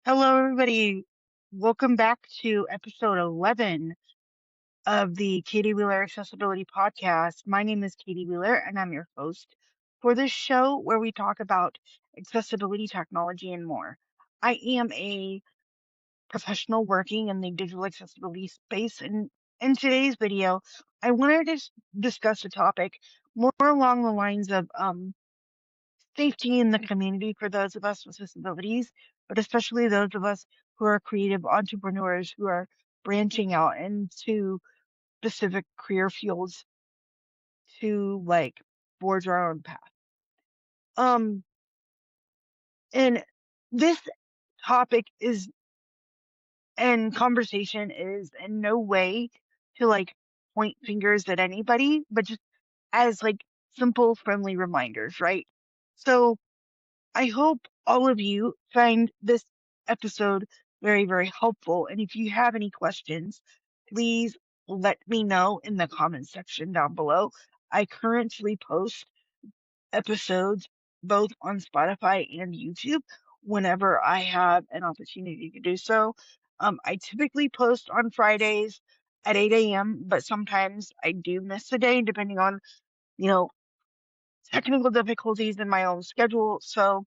Hello, everybody. Welcome back to episode 11 of the Katie Wheeler Accessibility Podcast. My name is Katie Wheeler, and I'm your host for this show where we talk about accessibility, technology, and more. I am a professional working in the digital accessibility space, and in today's video, I wanted to discuss a topic more along the lines of safety in the community for those of us with disabilities, but especially those of us who are creative entrepreneurs who are branching out into specific career fields to forge our own path. Um, and this topic is and conversation is in no way to point fingers at anybody, but just as simple, friendly reminders, right? So I hope all of you find this episode very, very helpful. And if you have any questions, please let me know in the comments section down below. I currently post episodes both on Spotify and YouTube whenever I have an opportunity to do so. I typically post on Fridays at 8 a.m., but sometimes I do miss a day depending on, you know, technical difficulties in my own schedule. So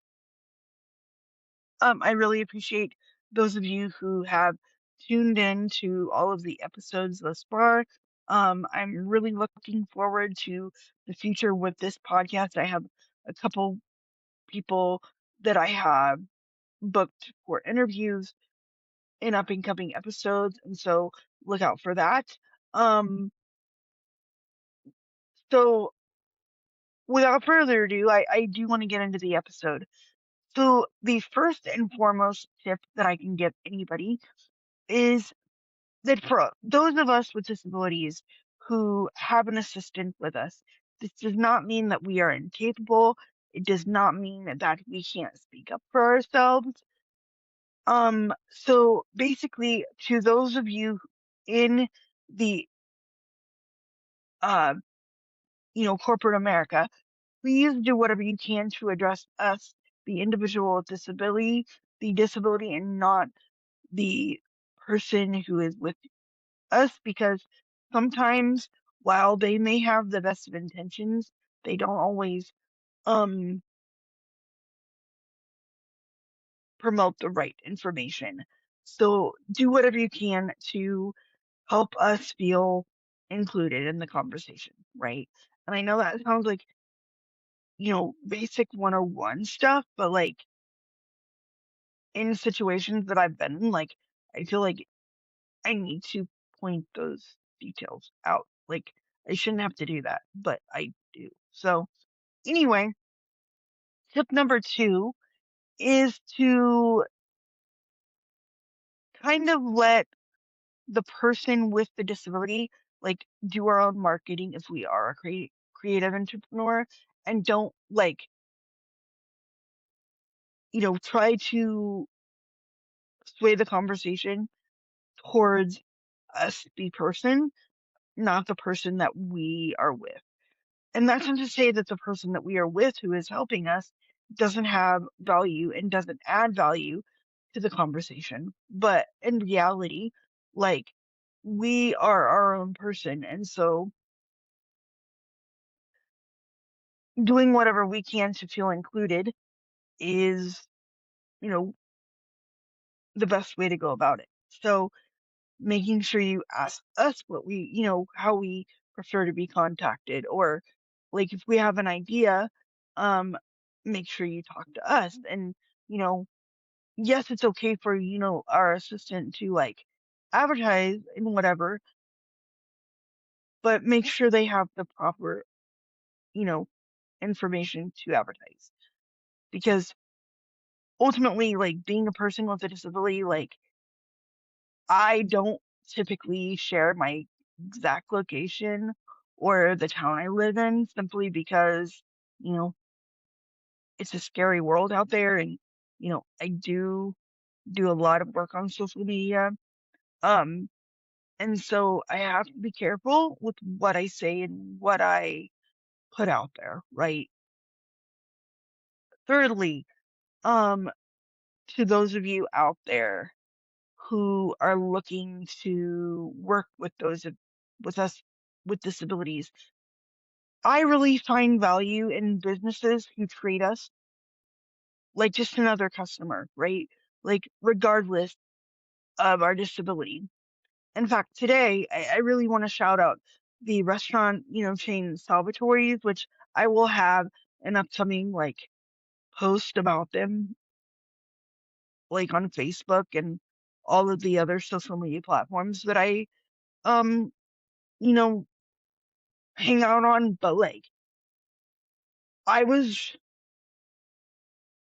I really appreciate those of you who have tuned in to all of the episodes thus far. I'm really looking forward to the future with this podcast. I have a couple people that I have booked for interviews in up and coming episodes, and so look out for that. Um, so without further ado, I do want to get into the episode. So the first and foremost tip that I can give anybody is that for those of us with disabilities who have an assistant with us, this does not mean that we are incapable. It does not mean that we can't speak up for ourselves. So basically, to those of you in the, uh, corporate America, please do whatever you can to address us, the individual with disability, and not the person who is with us, because sometimes while they may have the best of intentions, they don't always um promote the right information. So do whatever you can to help us feel included in the conversation, right? And I know that sounds like, basic 101 stuff, but in situations that I've been in, I feel like I need to point those details out. I shouldn't have to do that, but I do. So anyway, tip number two is to kind of let the person with the disability do our own marketing if we are a creative entrepreneur, and don't try to sway the conversation towards us the person, not the person that we are with. And that's not to say that the person that we are with who is helping us doesn't have value and doesn't add value to the conversation. But in reality, like we are our own person. And so doing whatever we can to feel included is, you know, the best way to go about it. So making sure you ask us what how we prefer to be contacted, or if we have an idea, um, make sure you talk to us. And, you know, yes, it's okay for, our assistant to advertise and whatever, but make sure they have the proper, you know, information to advertise. Because ultimately, being a person with a disability, I don't typically share my exact location or the town I live in, simply because, you know, it's a scary world out there. And, I do a lot of work on social media. Um, and so I have to be careful with what I say and what I put out there, right? Thirdly, um, to those of you out there who are looking to work with with us with disabilities, I really find value in businesses who treat us like just another customer, right? Like regardless of our disability. In fact, today I really want to shout out the restaurant, chain Salvatore's, which I will have an upcoming post about them like on Facebook and all of the other social media platforms that I um you know hang out on. But I was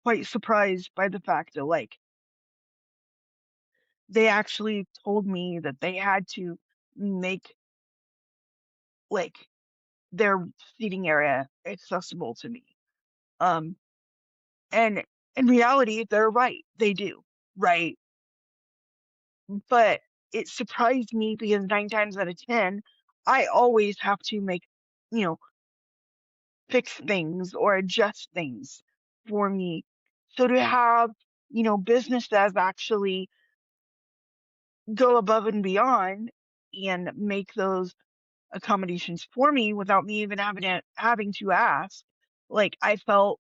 quite surprised by the fact that they actually told me that they had to make like their seating area accessible to me. Um, and in reality, they're right. They do, right? But it surprised me because 9 times out of 10, I always have to you know, fix things or adjust things for me. So to have, businesses actually go above and beyond and make those accommodations for me without me even having to ask, I felt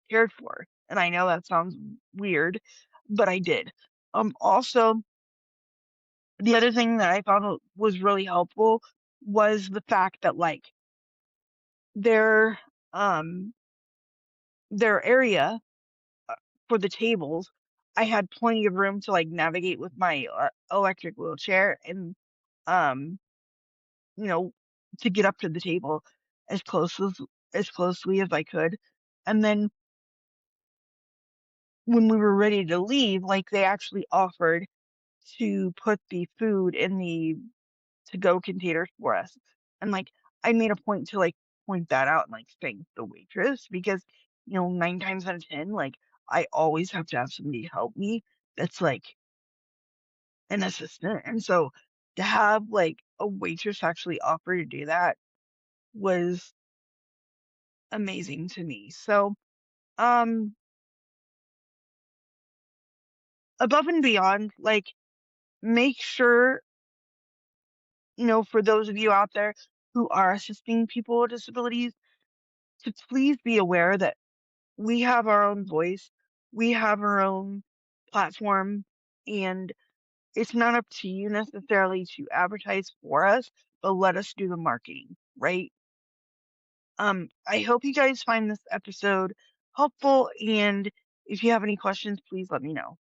cared for. And I know that sounds weird, but I did. Also, the other thing that I found was really helpful was the fact that their um their area for the tables, I had plenty of room to navigate with my electric wheelchair and um you know to get up to the table as closely as I could. And then when we were ready to leave, they actually offered to put the food in the to go containers for us. And I made a point to point that out and thank the waitress because 9 times out of 10, I always have to have somebody help me that's an assistant. And so to have a waitress actually offer to do that was amazing to me. So um above and beyond, make sure, for those of you out there who are assisting people with disabilities, to please be aware that we have our own voice, we have our own platform, and it's not up to you necessarily to advertise for us, but let us do the marketing, right? I hope you guys find this episode helpful, and if you have any questions, please let me know.